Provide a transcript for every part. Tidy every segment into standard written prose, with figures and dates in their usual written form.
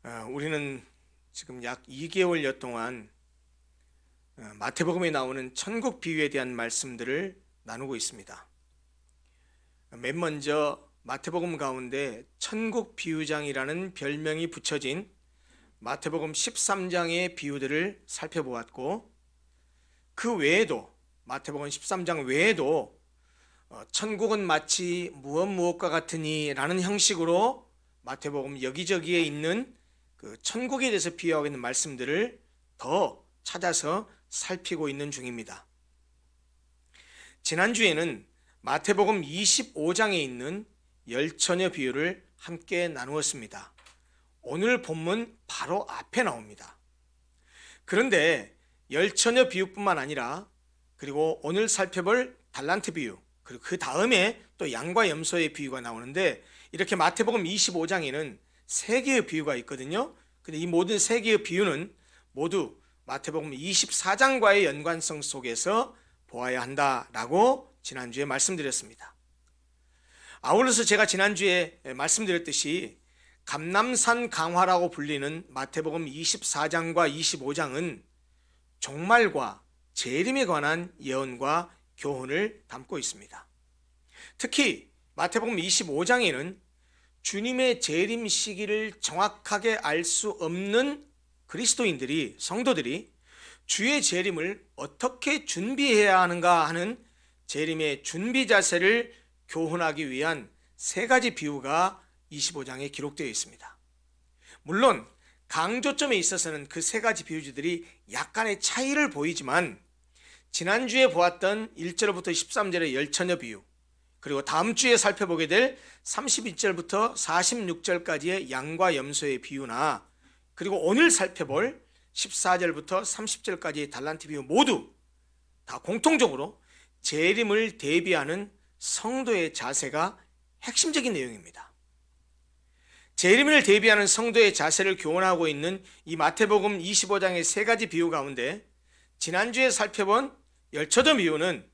우리는 지금 약 2개월여 동안 마태복음에 나오는 천국 비유에 대한 말씀들을 나누고 있습니다. 맨 먼저 마태복음 가운데 천국 비유장이라는 별명이 붙여진 마태복음 13장의 비유들을 살펴보았고, 그 외에도 마태복음 13장 외에도 천국은 마치 무엇과 같으니 라는 형식으로 마태복음 여기저기에 있는 그 천국에 대해서 비유하고 있는 말씀들을 더 찾아서 살피고 있는 중입니다. 지난주에는 마태복음 25장에 있는 열처녀 비유를 함께 나누었습니다. 오늘 본문 바로 앞에 나옵니다. 그런데 열처녀 비유뿐만 아니라 그리고 오늘 살펴볼 달란트 비유, 그리고 그 다음에 또 양과 염소의 비유가 나오는데, 이렇게 마태복음 25장에는 3개의 비유가 있거든요. 근데 이 모든 3개의 비유는 모두 마태복음 24장과의 연관성 속에서 보아야 한다라고 지난주에 말씀드렸습니다. 아울러서 제가 지난주에 말씀드렸듯이 감람산 강화라고 불리는 마태복음 24장과 25장은 종말과 재림에 관한 예언과 교훈을 담고 있습니다. 특히 마태복음 25장에는 주님의 재림 시기를 정확하게 알 수 없는 그리스도인들이, 성도들이 주의 재림을 어떻게 준비해야 하는가 하는 재림의 준비 자세를 교훈하기 위한 3가지 비유가 25장에 기록되어 있습니다. 물론 강조점에 있어서는 그 3가지 비유들이 약간의 차이를 보이지만, 지난주에 보았던 1절부터 13절의 열처녀 비유, 그리고 다음 주에 살펴보게 될 32절부터 46절까지의 양과 염소의 비유나, 그리고 오늘 살펴볼 14절부터 30절까지의 달란트 비유 모두 다 공통적으로 재림을 대비하는 성도의 자세가 핵심적인 내용입니다. 재림을 대비하는 성도의 자세를 교훈하고 있는 이 마태복음 25장의 3가지 비유 가운데 지난주에 살펴본 열처녀 비유는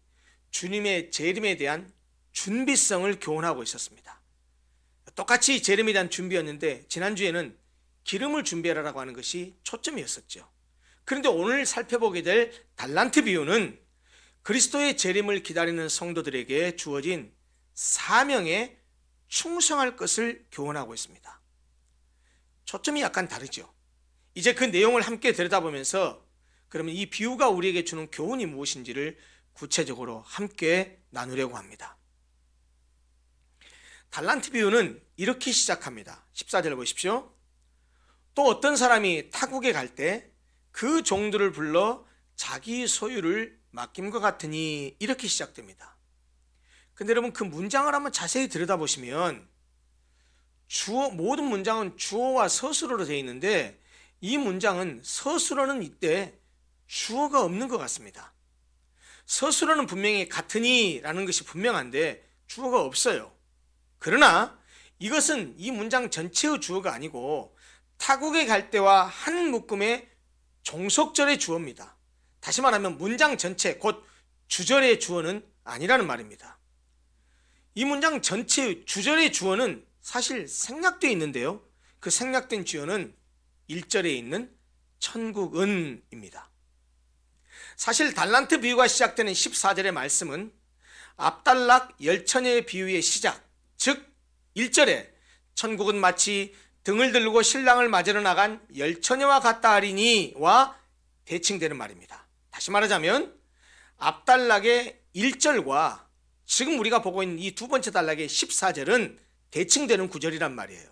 주님의 재림에 대한 준비성을 교훈하고 있었습니다. 똑같이 재림에 대한 준비였는데 지난주에는 기름을 준비하라고 하는 것이 초점이었었죠. 그런데 오늘 살펴보게 될 달란트 비유는 그리스도의 재림을 기다리는 성도들에게 주어진 사명에 충성할 것을 교훈하고 있습니다. 초점이 약간 다르죠. 이제 그 내용을 함께 들여다보면서 그러면 이 비유가 우리에게 주는 교훈이 무엇인지를 구체적으로 함께 나누려고 합니다. 달란트 비유는 이렇게 시작합니다. 14절 보십시오. 또 어떤 사람이 타국에 갈 때 그 종들을 불러 자기 소유를 맡김과 같으니, 이렇게 시작됩니다. 근데 여러분, 그 문장을 한번 자세히 들여다보시면 모든 문장은 주어와 서술어로 되어 있는데, 이 문장은 서술어는 이때 주어가 없는 것 같습니다. 서술어는 분명히 같으니 라는 것이 분명한데 주어가 없어요. 그러나 이것은 이 문장 전체의 주어가 아니고 타국에 갈 때와 한 묶음의 종속절의 주어입니다. 다시 말하면 문장 전체, 곧 주절의 주어는 아니라는 말입니다. 이 문장 전체의 주절의 주어는 사실 생략되어 있는데요, 그 생략된 주어는 1절에 있는 천국은입니다. 사실 달란트 비유가 시작되는 14절의 말씀은 압달락 열처녀의 비유의 시작, 즉 1절에 천국은 마치 등을 들고 신랑을 맞으러 나간 열처녀와 같다 하리니와 대칭되는 말입니다. 다시 말하자면 압달락의 1절과 지금 우리가 보고 있는 이 두 번째 단락의 14절은 대칭되는 구절이란 말이에요.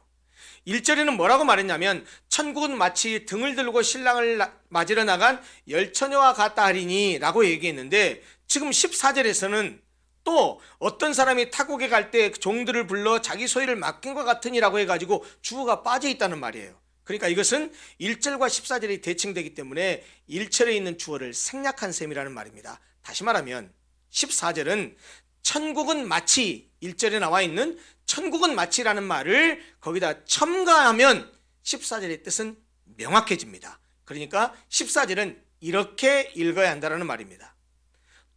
1절에는 뭐라고 말했냐면 천국은 마치 등을 들고 신랑을 맞으러 나간 열처녀와 같다 하리니 라고 얘기했는데, 지금 14절에서는 또 어떤 사람이 타국에 갈 때 종들을 불러 자기 소유를 맡긴 것 같으니라고 해가지고 주어가 빠져 있다는 말이에요. 그러니까 이것은 1절과 14절이 대칭되기 때문에 1절에 있는 주어를 생략한 셈이라는 말입니다. 다시 말하면 14절은 천국은 마치, 1절에 나와 있는 천국은 마치라는 말을 거기다 첨가하면 14절의 뜻은 명확해집니다. 그러니까 14절은 이렇게 읽어야 한다는 말입니다.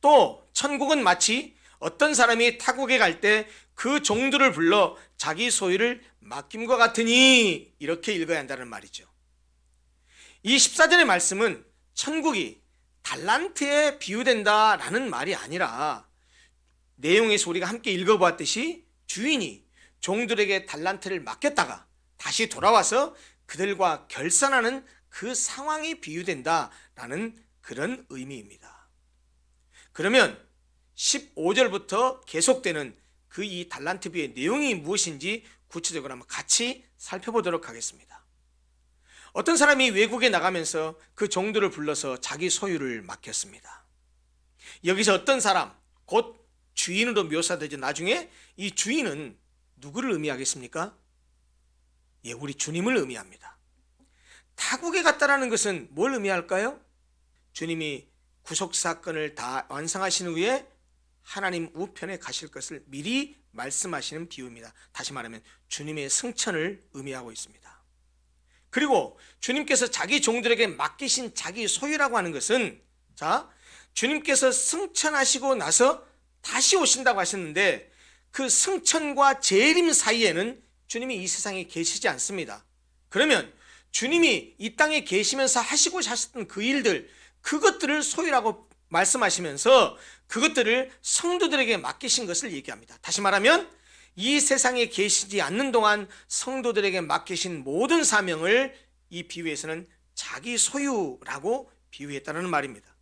또 천국은 마치 어떤 사람이 타국에 갈 때 그 종들을 불러 자기 소유를 맡김과 같으니 이렇게 읽어야 한다는 말이죠. 이 14절의 말씀은 천국이 달란트에 비유된다라는 말이 아니라 내용에서 우리가 함께 읽어보았듯이 주인이 종들에게 달란트를 맡겼다가 다시 돌아와서 그들과 결산하는 그 상황이 비유된다라는 그런 의미입니다. 그러면 15절부터 계속되는 그 이 달란트 비유의 내용이 무엇인지 구체적으로 한번 같이 살펴보도록 하겠습니다. 어떤 사람이 외국에 나가면서 그 종들을 불러서 자기 소유를 맡겼습니다. 여기서 어떤 사람, 곧 주인으로 묘사되죠. 나중에 이 주인은 누구를 의미하겠습니까? 예, 우리 주님을 의미합니다. 타국에 갔다라는 것은 뭘 의미할까요? 주님이 구속사건을 다 완성하신 후에 하나님 우편에 가실 것을 미리 말씀하시는 비유입니다. 다시 말하면 주님의 승천을 의미하고 있습니다. 그리고 주님께서 자기 종들에게 맡기신 자기 소유라고 하는 것은, 자, 주님께서 승천하시고 나서 다시 오신다고 하셨는데 그 승천과 재림 사이에는 주님이 이 세상에 계시지 않습니다. 그러면 주님이 이 땅에 계시면서 하시고자 하셨던 그 일들, 그것들을 소유라고 말씀하시면서 그것들을 성도들에게 맡기신 것을 얘기합니다. 다시 말하면 이 세상에 계시지 않는 동안 성도들에게 맡기신 모든 사명을 이 비유에서는 자기 소유라고 비유했다는 말입니다.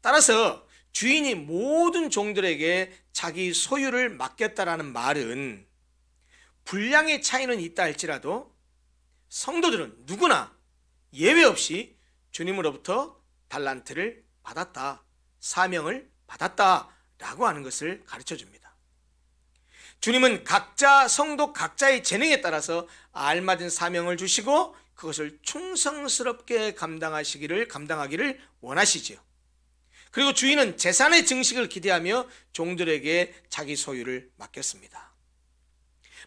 따라서 주인이 모든 종들에게 자기 소유를 맡겼다라는 말은 분량의 차이는 있다 할지라도 성도들은 누구나 예외 없이 주님으로부터 달란트를 받았다, 사명을 받았다라고 하는 것을 가르쳐 줍니다. 주님은 각자 성도 각자의 재능에 따라서 알맞은 사명을 주시고 그것을 충성스럽게 감당하기를 원하시지요. 그리고 주인은 재산의 증식을 기대하며 종들에게 자기 소유를 맡겼습니다.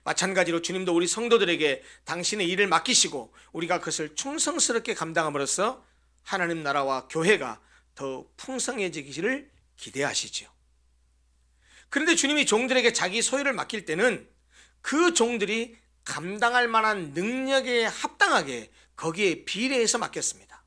마찬가지로 주님도 우리 성도들에게 당신의 일을 맡기시고 우리가 그것을 충성스럽게 감당함으로써 하나님 나라와 교회가 더 풍성해지기를 기대하시죠. 그런데 주님이 종들에게 자기 소유를 맡길 때는 그 종들이 감당할 만한 능력에 합당하게 거기에 비례해서 맡겼습니다.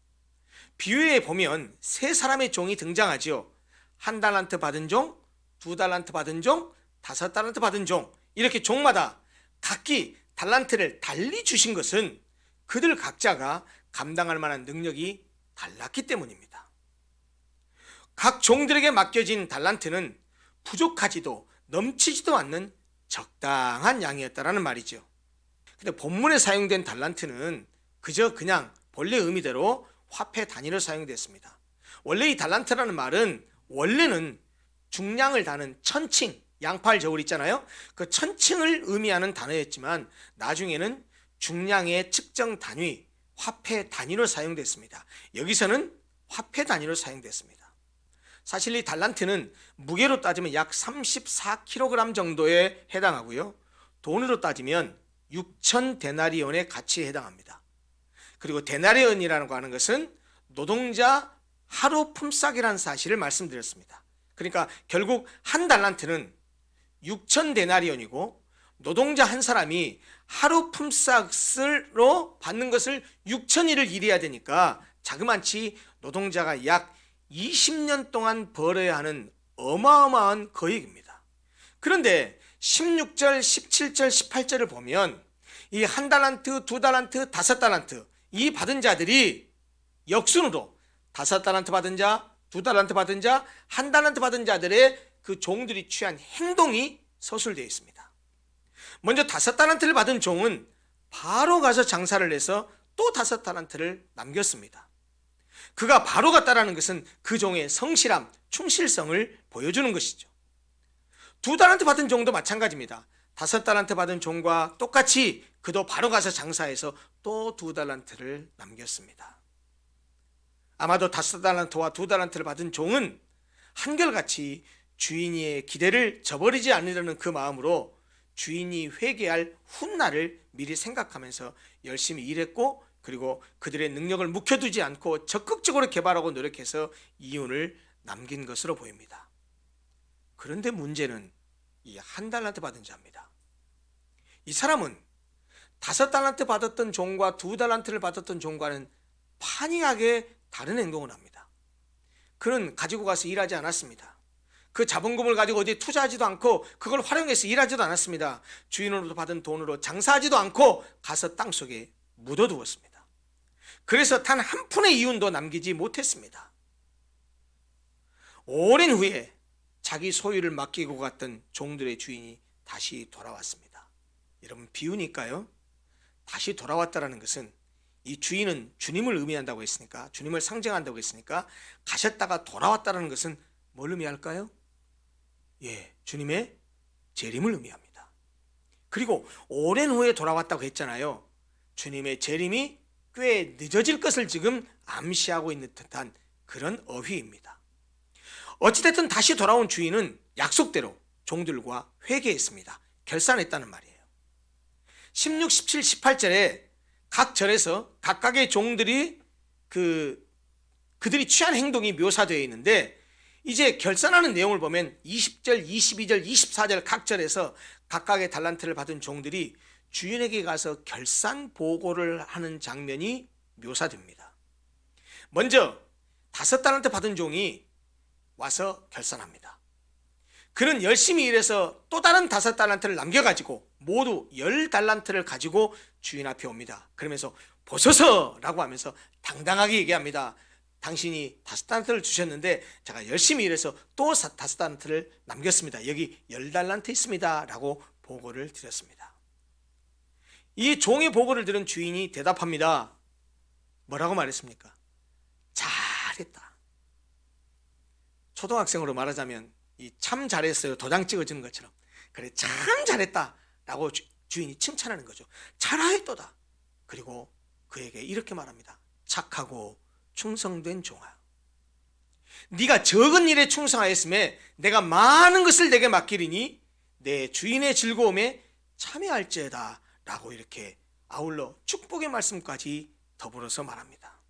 비유에 보면 세 사람의 종이 등장하죠. 1달란트 받은 종, 2달란트 받은 종, 5달란트 받은 종, 이렇게 종마다 각기 달란트를 달리 주신 것은 그들 각자가 감당할 만한 능력이 달랐기 때문입니다. 각 종들에게 맡겨진 달란트는 부족하지도 넘치지도 않는 적당한 양이었다라는 말이죠. 근데 본문에 사용된 달란트는 그냥 본래 의미대로 화폐 단위로 사용됐습니다. 원래 이 달란트라는 말은 원래는 중량을 다는 천칭, 양팔 저울 있잖아요. 그 천칭을 의미하는 단어였지만 나중에는 중량의 측정 단위, 화폐 단위로 사용됐습니다. 여기서는 화폐 단위로 사용됐습니다. 사실 이 달란트는 무게로 따지면 약 34kg 정도에 해당하고요. 돈으로 따지면 6,000데나리온의 가치에 해당합니다. 그리고 데나리온이라는 거 하는 것은 노동자 하루 품삯이라는 사실을 말씀드렸습니다. 그러니까 결국 한 달란트는 6,000데나리온이고 노동자 한 사람이 하루 품삯으로 받는 것을 6,000일을 일해야 되니까 자그마치 노동자가 약 20년 동안 벌어야 하는 어마어마한 거액입니다. 그런데 16절, 17절, 18절을 보면 이 1달란트, 2달란트, 5달란트 이 받은 자들이 역순으로 5달란트 받은 자, 2달란트 받은 자, 1달란트 받은 자들의 그 종들이 취한 행동이 서술되어 있습니다. 먼저 5달란트를 받은 종은 바로 가서 장사를 해서 또 5달란트를 남겼습니다. 그가 바로 갔다라는 것은 그 종의 성실함, 충실성을 보여주는 것이죠. 2달란트 받은 종도 마찬가지입니다. 5달란트 받은 종과 똑같이 그도 바로 가서 장사해서 또 2달란트를 남겼습니다. 아마도 5달란트와 2달란트를 받은 종은 한결같이 주인의 기대를 저버리지 않으려는 그 마음으로 주인이 회개할 훗날을 미리 생각하면서 열심히 일했고 그리고 그들의 능력을 묵혀두지 않고 적극적으로 개발하고 노력해서 이윤을 남긴 것으로 보입니다. 그런데 문제는 이 1달란트 받은 자입니다. 이 사람은 5달란트 받았던 종과 2달란트를 받았던 종과는 판이하게 다른 행동을 합니다. 그는 가지고 가서 일하지 않았습니다. 그 자본금을 가지고 어디에 투자하지도 않고 그걸 활용해서 일하지도 않았습니다. 주인으로부터 받은 돈으로 장사하지도 않고 가서 땅속에 묻어두었습니다. 그래서 단 한 푼의 이윤도 남기지 못했습니다. 오랜 후에 자기 소유를 맡기고 갔던 종들의 주인이 다시 돌아왔습니다. 여러분, 비유니까요. 다시 돌아왔다라는 것은 이 주인은 주님을 의미한다고 했으니까, 주님을 상징한다고 했으니까 가셨다가 돌아왔다라는 것은 뭘 의미할까요? 주님의 재림을 의미합니다. 그리고 오랜 후에 돌아왔다고 했잖아요. 주님의 재림이 꽤 늦어질 것을 지금 암시하고 있는 듯한 그런 어휘입니다. 어찌됐든 다시 돌아온 주인은 약속대로 종들과 회개했습니다. 결산했다는 말이에요. 16, 17, 18절에 각 절에서 각각의 종들이 그들이 취한 행동이 묘사되어 있는데, 이제 결산하는 내용을 보면 20절, 22절, 24절 각 절에서 각각의 달란트를 받은 종들이 주인에게 가서 결산 보고를 하는 장면이 묘사됩니다. 먼저 5달란트 받은 종이 와서 결산합니다. 그는 열심히 일해서 또 다른 5달란트를 남겨가지고 모두 10달란트를 가지고 주인 앞에 옵니다. 그러면서 보소서 라고 하면서 당당하게 얘기합니다. 당신이 5달란트를 주셨는데 제가 열심히 일해서 또 5달란트를 남겼습니다. 여기 10달란트 있습니다 라고 보고를 드렸습니다. 이 종의 보고를 들은 주인이 대답합니다. 뭐라고 말했습니까? 잘했다. 초등학생으로 말하자면 이 참 잘했어요 도장 찍어주는 것처럼, 그래 참 잘했다 라고 주인이 칭찬하는 거죠. 잘하였도다. 그리고 그에게 이렇게 말합니다. 착하고 충성된 종아, 네가 적은 일에 충성하였음에 내가 많은 것을 내게 맡기리니 내 주인의 즐거움에 참여할지어다 라고 이렇게 아울러 축복의 말씀까지 더불어서 말합니다.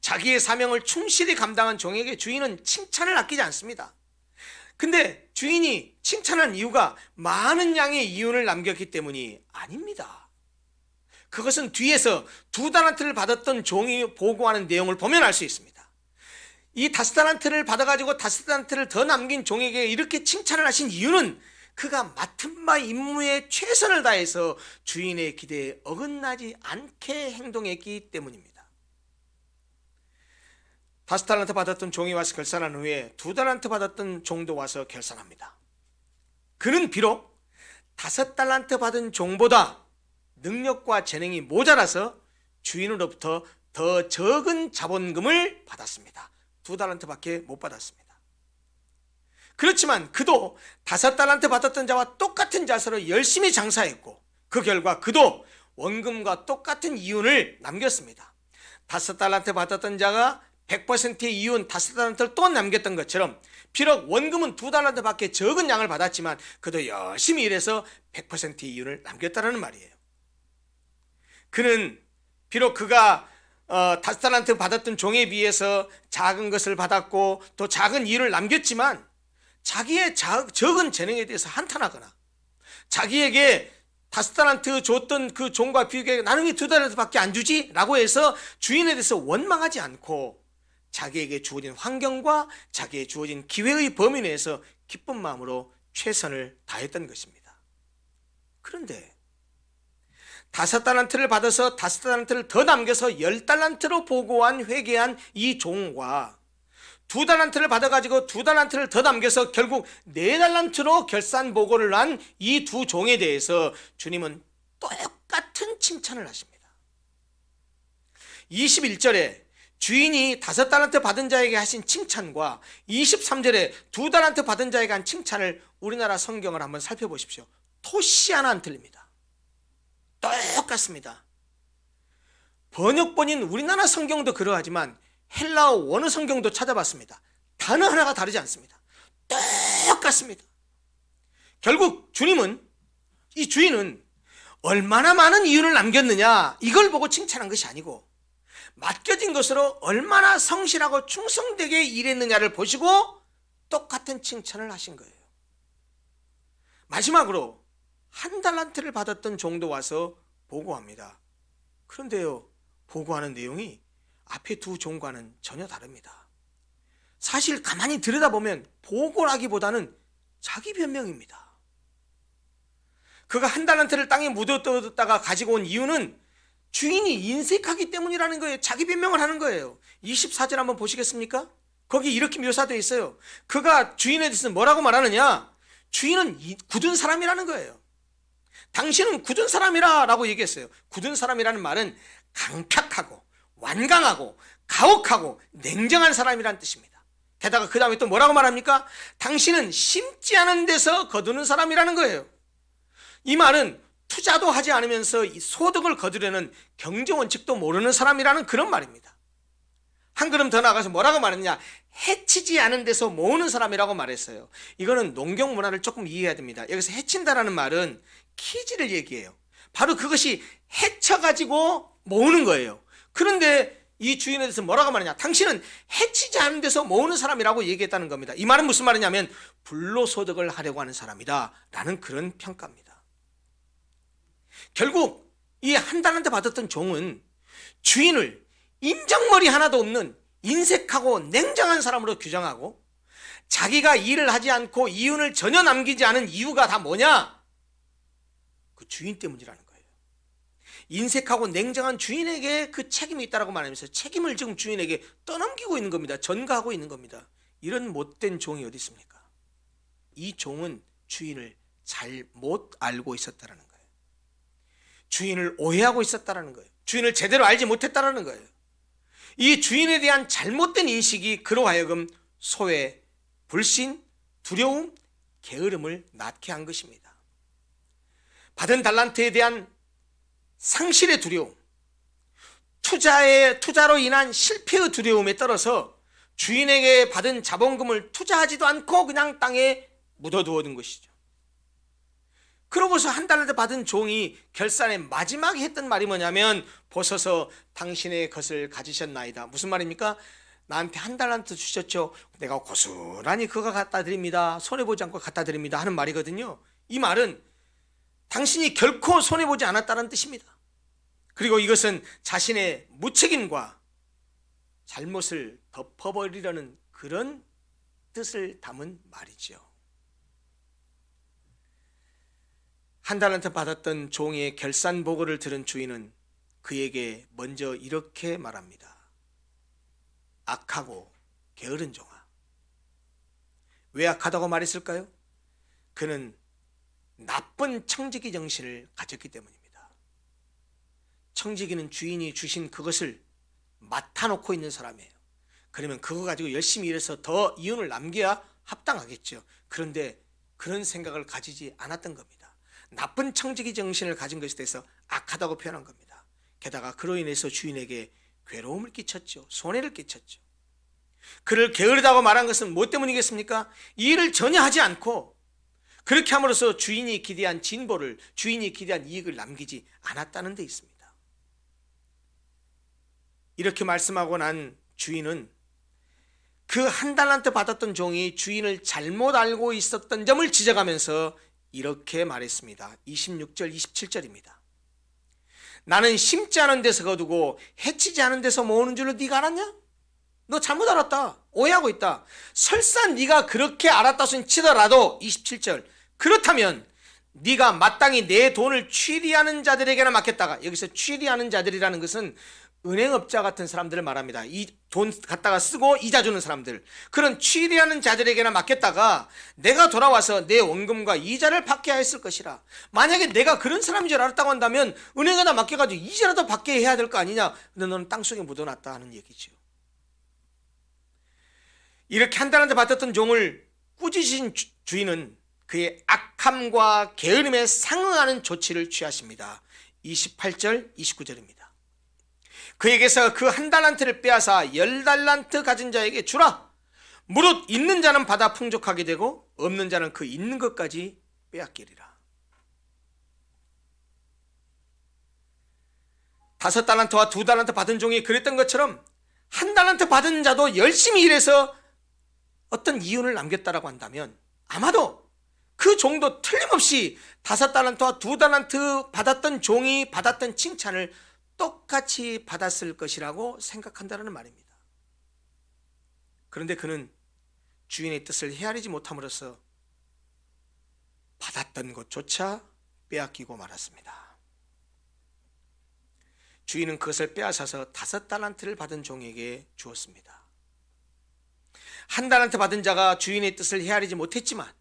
자기의 사명을 충실히 감당한 종에게 주인은 칭찬을 아끼지 않습니다. 근데 주인이 칭찬한 이유가 많은 양의 이윤을 남겼기 때문이 아닙니다. 그것은 뒤에서 2달란트를 받았던 종이 보고하는 내용을 보면 알 수 있습니다. 이 5달란트를 받아가지고 5달란트를 더 남긴 종에게 이렇게 칭찬을 하신 이유는 그가 맡은 바 임무에 최선을 다해서 주인의 기대에 어긋나지 않게 행동했기 때문입니다. 5달란트 받았던 종이 와서 결산한 후에 2달란트 받았던 종도 와서 결산합니다. 그는 비록 5달란트 받은 종보다 능력과 재능이 모자라서 주인으로부터 더 적은 자본금을 받았습니다. 2달란트밖에 못 받았습니다. 그렇지만 그도 5달란트 받았던 자와 똑같은 자세로 열심히 장사했고, 그 결과 그도 원금과 똑같은 이윤을 남겼습니다. 5달란트 받았던 자가 100%의 이윤 5달란트를 또 남겼던 것처럼, 비록 원금은 2달란트밖에 적은 양을 받았지만 그도 열심히 일해서 100%의 이윤을 남겼다는 말이에요. 그는 비록 그가 5달란트 받았던 종에 비해서 작은 것을 받았고 또 작은 이윤을 남겼지만, 자기의 적은 재능에 대해서 한탄하거나 자기에게 5달란트 줬던 그 종과 비교해 나는 왜 2달란트밖에 안 주지? 라고 해서 주인에 대해서 원망하지 않고 자기에게 주어진 환경과 자기에게 주어진 기회의 범위 내에서 기쁜 마음으로 최선을 다했던 것입니다. 그런데 5달란트를 받아서 5달란트를 더 남겨서 10달란트로 보고한 회개한 이 종과 2달란트를 받아가지고 2달란트를 더 남겨서 결국 4달란트로 결산 보고를 한 이 두 종에 대해서 주님은 똑같은 칭찬을 하십니다. 21절에 주인이 5달란트 받은 자에게 하신 칭찬과 23절에 2달란트 받은 자에게 한 칭찬을 우리나라 성경을 한번 살펴보십시오. 토시 하나 안 틀립니다. 똑같습니다. 번역본인 우리나라 성경도 그러하지만 헬라어 원어 성경도 찾아봤습니다. 단어 하나가 다르지 않습니다. 똑같습니다. 결국 이 주인은 얼마나 많은 이윤을 남겼느냐 이걸 보고 칭찬한 것이 아니고, 맡겨진 것으로 얼마나 성실하고 충성되게 일했느냐를 보시고 똑같은 칭찬을 하신 거예요. 마지막으로 한 달란트를 받았던 종도 와서 보고합니다. 그런데요, 보고하는 내용이 앞에 두 종과는 전혀 다릅니다. 사실 가만히 들여다보면 보고라기보다는 자기 변명입니다. 그가 한 달란트를 땅에 묻어뒀다가 가지고 온 이유는 주인이 인색하기 때문이라는 거예요. 자기 변명을 하는 거예요. 24절 한번 보시겠습니까? 거기 이렇게 묘사되어 있어요. 그가 주인에 대해서 뭐라고 말하느냐? 주인은 굳은 사람이라는 거예요. 당신은 굳은 사람이라 라고 얘기했어요. 굳은 사람이라는 말은 강팍하고 완강하고 가혹하고 냉정한 사람이라는 뜻입니다. 게다가 그 다음에 또 뭐라고 말합니까? 당신은 심지 않은 데서 거두는 사람이라는 거예요. 이 말은 투자도 하지 않으면서 이 소득을 거두려는 경제원칙도 모르는 사람이라는 그런 말입니다. 한 걸음 더 나가서 뭐라고 말했냐? 해치지 않은 데서 모으는 사람이라고 말했어요. 이거는 농경 문화를 조금 이해해야 됩니다. 여기서 해친다라는 말은 키지를 얘기해요. 바로 그것이 해쳐가지고 모으는 거예요. 그런데 이 주인에 대해서 뭐라고 말하냐? 당신은 해치지 않은 데서 모으는 사람이라고 얘기했다는 겁니다. 이 말은 무슨 말이냐면 불로소득을 하려고 하는 사람이다 라는 그런 평가입니다. 결국 이 한 달란트 받았던 종은 주인을 인정머리 하나도 없는 인색하고 냉정한 사람으로 규정하고, 자기가 일을 하지 않고 이윤을 전혀 남기지 않은 이유가 다 뭐냐? 그 주인 때문이라는 거예요. 인색하고 냉정한 주인에게 그 책임이 있다고 말하면서 책임을 지금 주인에게 떠넘기고 있는 겁니다. 전가하고 있는 겁니다. 이런 못된 종이 어디 있습니까? 이 종은 주인을 잘못 알고 있었다는 거예요. 주인을 오해하고 있었다는 거예요. 주인을 제대로 알지 못했다는 거예요. 이 주인에 대한 잘못된 인식이 그로 하여금 소외, 불신, 두려움, 게으름을 낳게 한 것입니다. 받은 달란트에 대한 상실의 두려움, 투자로 인한 실패의 두려움에 떨어서 주인에게 받은 자본금을 투자하지도 않고 그냥 땅에 묻어두어둔 것이죠. 그러고서 한 달란트 받은 종이 결산의 마지막에 했던 말이 뭐냐면, 보소서 당신의 것을 가지셨나이다. 무슨 말입니까? 나한테 한 달란트 주셨죠. 내가 고스란히 그거 갖다 드립니다. 손해보지 않고 갖다 드립니다 하는 말이거든요. 이 말은 당신이 결코 손해보지 않았다는 뜻입니다. 그리고 이것은 자신의 무책임과 잘못을 덮어버리려는 그런 뜻을 담은 말이죠. 한 달란트 받았던 종의 결산 보고를 들은 주인은 그에게 먼저 이렇게 말합니다. 악하고 게으른 종아. 왜 악하다고 말했을까요? 그는 나쁜 청지기 정신을 가졌기 때문입니다. 청지기는 주인이 주신 그것을 맡아놓고 있는 사람이에요. 그러면 그거 가지고 열심히 일해서 더 이윤을 남겨야 합당하겠죠. 그런데 그런 생각을 가지지 않았던 겁니다. 나쁜 청지기 정신을 가진 것에 대해서 악하다고 표현한 겁니다. 게다가 그로 인해서 주인에게 괴로움을 끼쳤죠. 손해를 끼쳤죠. 그를 게으르다고 말한 것은 뭐 때문이겠습니까? 이 일을 전혀 하지 않고 그렇게 함으로써 주인이 기대한 진보를, 주인이 기대한 이익을 남기지 않았다는 데 있습니다. 이렇게 말씀하고 난 주인은 그 한 달란트 받았던 종이 주인을 잘못 알고 있었던 점을 지적하면서 이렇게 말했습니다. 26절 27절입니다. 나는 심지 않은 데서 거두고 해치지 않은 데서 모으는 줄로 네가 알았냐? 너 잘못 알았다. 오해하고 있다. 설사 네가 그렇게 알았다 손 치더라도 27절 그렇다면 네가 마땅히 내 돈을 취리하는 자들에게나 맡겼다가, 여기서 취리하는 자들이라는 것은 은행업자 같은 사람들을 말합니다. 이 돈 갖다가 쓰고 이자 주는 사람들, 그런 취리하는 자들에게나 맡겼다가 내가 돌아와서 내 원금과 이자를 받게 했을 것이라. 만약에 내가 그런 사람인 줄 알았다고 한다면 은행에다 맡겨가지고 이자라도 받게 해야 될 거 아니냐. 근데 너는 땅속에 묻어놨다 하는 얘기죠. 이렇게 한 달한테 받았던 종을 꾸짖으신 주인은 그의 악함과 게으름에 상응하는 조치를 취하십니다. 28절 29절입니다. 그에게서 그 한 달란트를 빼앗아 10달란트 가진 자에게 주라. 무릇 있는 자는 받아 풍족하게 되고 없는 자는 그 있는 것까지 빼앗기리라. 5달란트와 2달란트 받은 종이 그랬던 것처럼 한 달란트 받은 자도 열심히 일해서 어떤 이윤을 남겼다라고 한다면 아마도 그 종도 틀림없이 5달란트와 2달란트 받았던 종이 받았던 칭찬을 똑같이 받았을 것이라고 생각한다는 말입니다. 그런데 그는 주인의 뜻을 헤아리지 못함으로써 받았던 것조차 빼앗기고 말았습니다. 주인은 그것을 빼앗아서 5달란트를 받은 종에게 주었습니다. 1달란트 받은 자가 주인의 뜻을 헤아리지 못했지만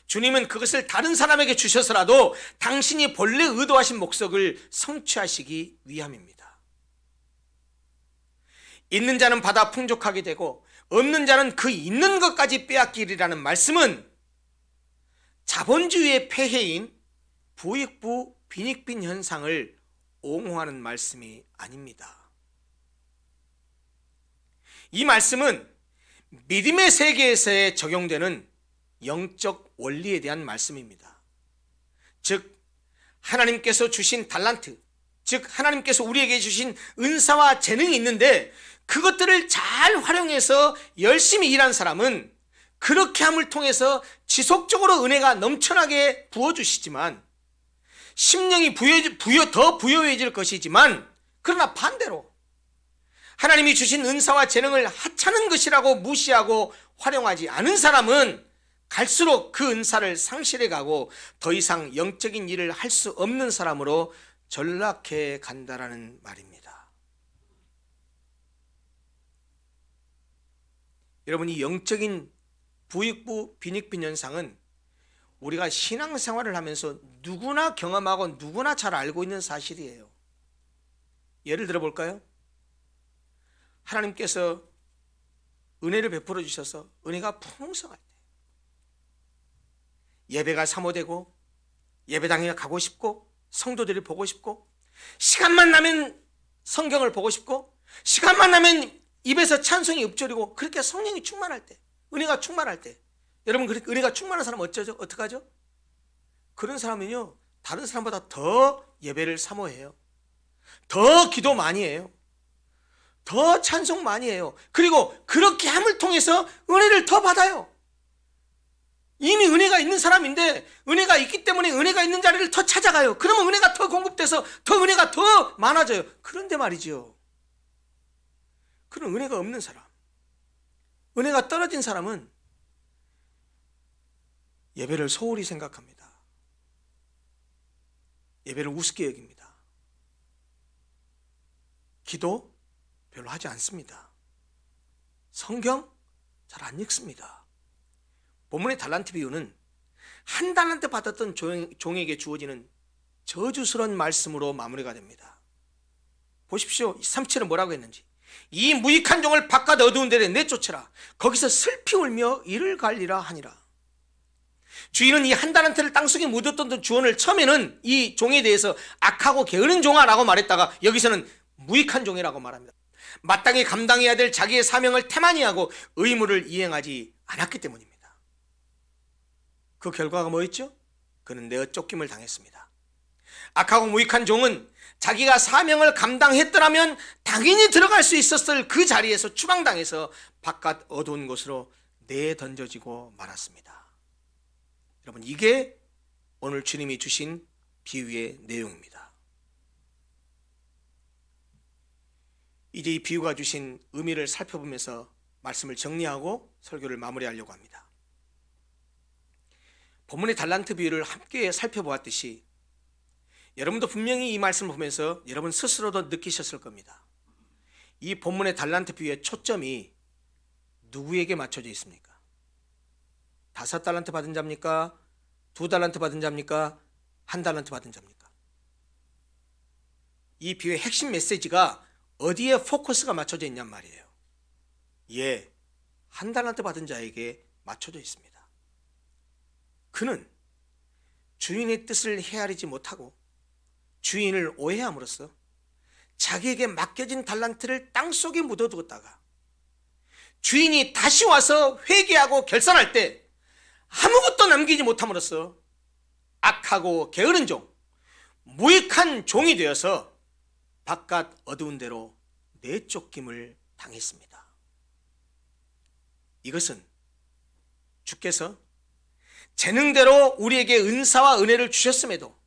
주님은 그것을 다른 사람에게 주셔서라도 당신이 본래 의도하신 목적을 성취하시기 위함입니다. 있는 자는 받아 풍족하게 되고 없는 자는 그 있는 것까지 빼앗기리라는 말씀은 자본주의의 폐해인 부익부 빈익빈 현상을 옹호하는 말씀이 아닙니다. 이 말씀은 믿음의 세계에서의 적용되는 영적 원리에 대한 말씀입니다. 즉 하나님께서 주신 달란트, 즉 하나님께서 우리에게 주신 은사와 재능이 있는데 그것들을 잘 활용해서 열심히 일한 사람은 그렇게 함을 통해서 지속적으로 은혜가 넘쳐나게 부어주시지만 심령이 더 부여해질 것이지만, 그러나 반대로 하나님이 주신 은사와 재능을 하찮은 것이라고 무시하고 활용하지 않은 사람은 갈수록 그 은사를 상실해 가고 더 이상 영적인 일을 할 수 없는 사람으로 전락해 간다라는 말입니다. 여러분, 이 영적인 부익부 빈익빈 현상은 우리가 신앙생활을 하면서 누구나 경험하고 누구나 잘 알고 있는 사실이에요. 예를 들어 볼까요? 하나님께서 은혜를 베풀어 주셔서 은혜가 풍성할 때 예배가 사모되고 예배당에 가고 싶고 성도들이 보고 싶고 시간만 나면 성경을 보고 싶고 시간만 나면 입에서 찬송이 읊조리고 그렇게 성령이 충만할 때, 은혜가 충만할 때, 여러분 그렇게 은혜가 충만한 사람은 어떡하죠? 그런 사람은요 다른 사람보다 더 예배를 사모해요. 더 기도 많이 해요. 더 찬송 많이 해요. 그리고 그렇게 함을 통해서 은혜를 더 받아요. 이미 은혜가 있는 사람인데 은혜가 있기 때문에 은혜가 있는 자리를 더 찾아가요. 그러면 은혜가 더 공급돼서 더 은혜가 더 많아져요. 그런데 말이죠, 그런 은혜가 없는 사람, 은혜가 떨어진 사람은 예배를 소홀히 생각합니다. 예배를 우습게 여깁니다. 기도 별로 하지 않습니다. 성경 잘 안 읽습니다. 본문의 달란트 비유는 1달란트 받았던 종에게 주어지는 저주스러운 말씀으로 마무리가 됩니다. 보십시오. 37은 뭐라고 했는지. 이 무익한 종을 바깥 어두운 데에 내쫓으라. 거기서 슬피 울며 이를 갈리라 하니라. 주인은 이 1달란트를 땅속에 묻었던 주원을 처음에는 이 종에 대해서 악하고 게으른 종아라고 말했다가 여기서는 무익한 종이라고 말합니다. 마땅히 감당해야 될 자기의 사명을 태만히 하고 의무를 이행하지 않았기 때문입니다. 그 결과가 뭐였죠? 그는 내어 쫓김을 당했습니다. 악하고 무익한 종은 자기가 사명을 감당했더라면 당연히 들어갈 수 있었을 그 자리에서 추방당해서 바깥 어두운 곳으로 내던져지고 말았습니다. 여러분, 이게 오늘 주님이 주신 비유의 내용입니다. 이제 이 비유가 주신 의미를 살펴보면서 말씀을 정리하고 설교를 마무리하려고 합니다. 본문의 달란트 비유를 함께 살펴보았듯이 여러분도 분명히 이 말씀을 보면서 여러분 스스로도 느끼셨을 겁니다. 이 본문의 달란트 비유의 초점이 누구에게 맞춰져 있습니까? 5달란트 받은 자입니까? 2달란트 받은 자입니까? 1달란트 받은 자입니까? 이 비유의 핵심 메시지가 어디에 포커스가 맞춰져 있냔 말이에요. 1달란트 받은 자에게 맞춰져 있습니다. 그는 주인의 뜻을 헤아리지 못하고 주인을 오해함으로써 자기에게 맡겨진 달란트를 땅속에 묻어두었다가 주인이 다시 와서 회개하고 결산할 때 아무것도 남기지 못함으로써 악하고 게으른 종, 무익한 종이 되어서 바깥 어두운 데로 내쫓김을 당했습니다. 이것은 주께서 재능대로 우리에게 은사와 은혜를 주셨음에도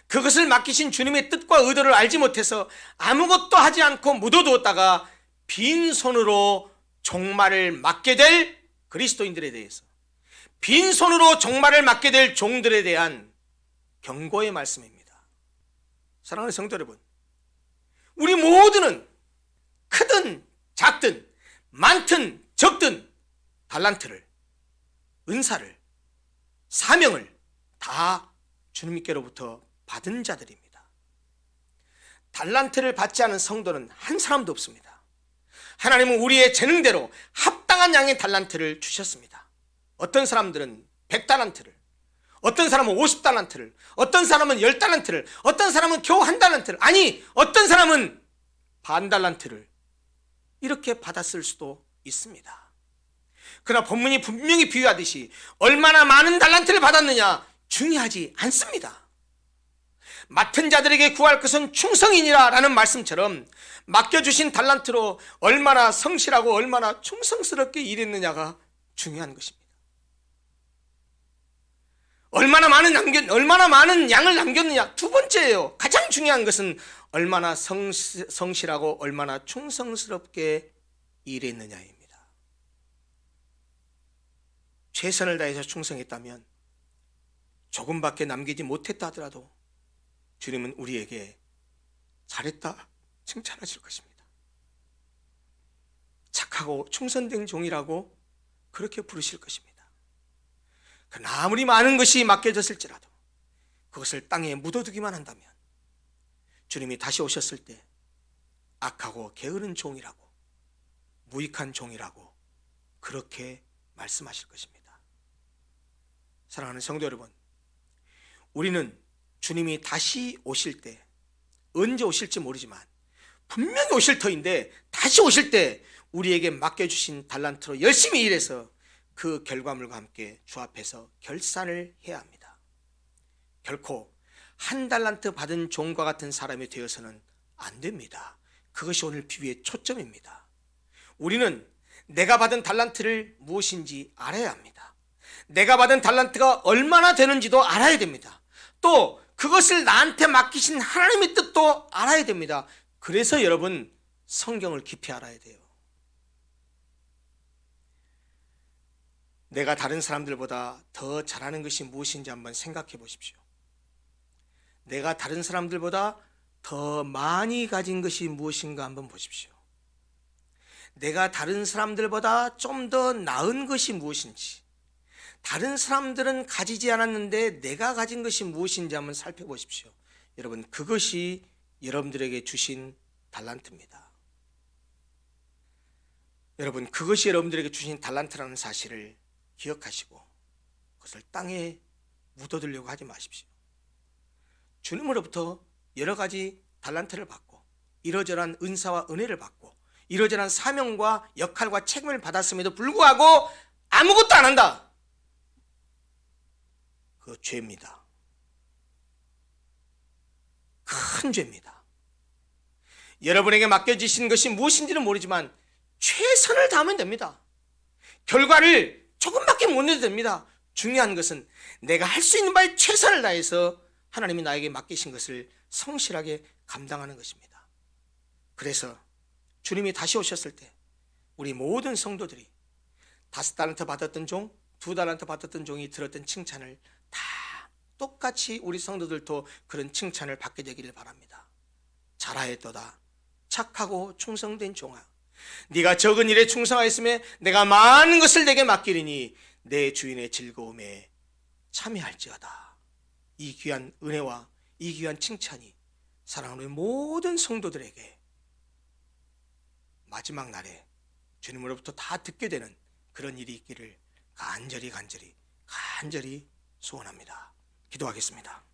그것을 맡기신 주님의 뜻과 의도를 알지 못해서 아무것도 하지 않고 묻어두었다가 빈손으로 종말을 맞게 될 그리스도인들에 대해서, 빈손으로 종말을 맞게 될 종들에 대한 경고의 말씀입니다. 사랑하는 성도 여러분, 우리 모두는 크든 작든 많든 적든 달란트를, 은사를, 사명을 다 주님께로부터 받은 자들입니다. 달란트를 받지 않은 성도는 한 사람도 없습니다. 하나님은 우리의 재능대로 합당한 양의 달란트를 주셨습니다. 어떤 사람들은 100달란트를, 어떤 사람은 50달란트를, 어떤 사람은 10달란트를, 어떤 사람은 겨우 1달란트를, 아니 어떤 사람은 반달란트를 이렇게 받았을 수도 있습니다. 그러나 본문이 분명히 비유하듯이 얼마나 많은 달란트를 받았느냐 중요하지 않습니다. 맡은 자들에게 구할 것은 충성이니라 라는 말씀처럼 맡겨주신 달란트로 얼마나 성실하고 얼마나 충성스럽게 일했느냐가 중요한 것입니다. 얼마나 많은 양을 남겼느냐 두 번째예요. 가장 중요한 것은 얼마나 성실하고 얼마나 충성스럽게 일했느냐입니다. 최선을 다해서 충성했다면 조금밖에 남기지 못했다 하더라도 주님은 우리에게 잘했다 칭찬하실 것입니다. 착하고 충성된 종이라고 그렇게 부르실 것입니다. 그러나 아무리 많은 것이 맡겨졌을지라도 그것을 땅에 묻어두기만 한다면 주님이 다시 오셨을 때 악하고 게으른 종이라고, 무익한 종이라고 그렇게 말씀하실 것입니다. 사랑하는 성도 여러분, 우리는 주님이 다시 오실 때, 언제 오실지 모르지만 분명히 오실 터인데 다시 오실 때 우리에게 맡겨주신 달란트로 열심히 일해서 그 결과물과 함께 주 앞에서 결산을 해야 합니다. 결코 1달란트 받은 종과 같은 사람이 되어서는 안 됩니다. 그것이 오늘 비유의 초점입니다. 우리는 내가 받은 달란트를 무엇인지 알아야 합니다. 내가 받은 달란트가 얼마나 되는지도 알아야 됩니다. 또 그것을 나한테 맡기신 하나님의 뜻도 알아야 됩니다. 그래서 여러분 성경을 깊이 알아야 돼요. 내가 다른 사람들보다 더 잘하는 것이 무엇인지 한번 생각해 보십시오. 내가 다른 사람들보다 더 많이 가진 것이 무엇인가 한번 보십시오. 내가 다른 사람들보다 좀 더 나은 것이 무엇인지, 다른 사람들은 가지지 않았는데 내가 가진 것이 무엇인지 한번 살펴보십시오. 여러분, 그것이 여러분들에게 주신 달란트입니다. 여러분, 그것이 여러분들에게 주신 달란트라는 사실을 기억하시고 그것을 땅에 묻어두려고 하지 마십시오. 주님으로부터 여러 가지 달란트를 받고 이러저러한 은사와 은혜를 받고 이러저러한 사명과 역할과 책임을 받았음에도 불구하고 아무것도 안 한다. 그 죄입니다. 큰 죄입니다. 여러분에게 맡겨지신 것이 무엇인지는 모르지만 최선을 다하면 됩니다. 결과를 조금밖에 못 내도 됩니다. 중요한 것은 내가 할 수 있는 바에 최선을 다해서 하나님이 나에게 맡기신 것을 성실하게 감당하는 것입니다. 그래서 주님이 다시 오셨을 때 우리 모든 성도들이 5달란트 받았던 종, 2달란트 받았던 종이 들었던 칭찬을 다 똑같이 우리 성도들도 그런 칭찬을 받게 되기를 바랍니다. 잘하였도다 착하고 충성된 종아, 네가 적은 일에 충성하였으며 내가 많은 것을 내게 맡기리니 내 주인의 즐거움에 참여할지어다. 이 귀한 은혜와 이 귀한 칭찬이 사랑하는 모든 성도들에게 마지막 날에 주님으로부터 다 듣게 되는 그런 일이 있기를 간절히 소원합니다. 기도하겠습니다.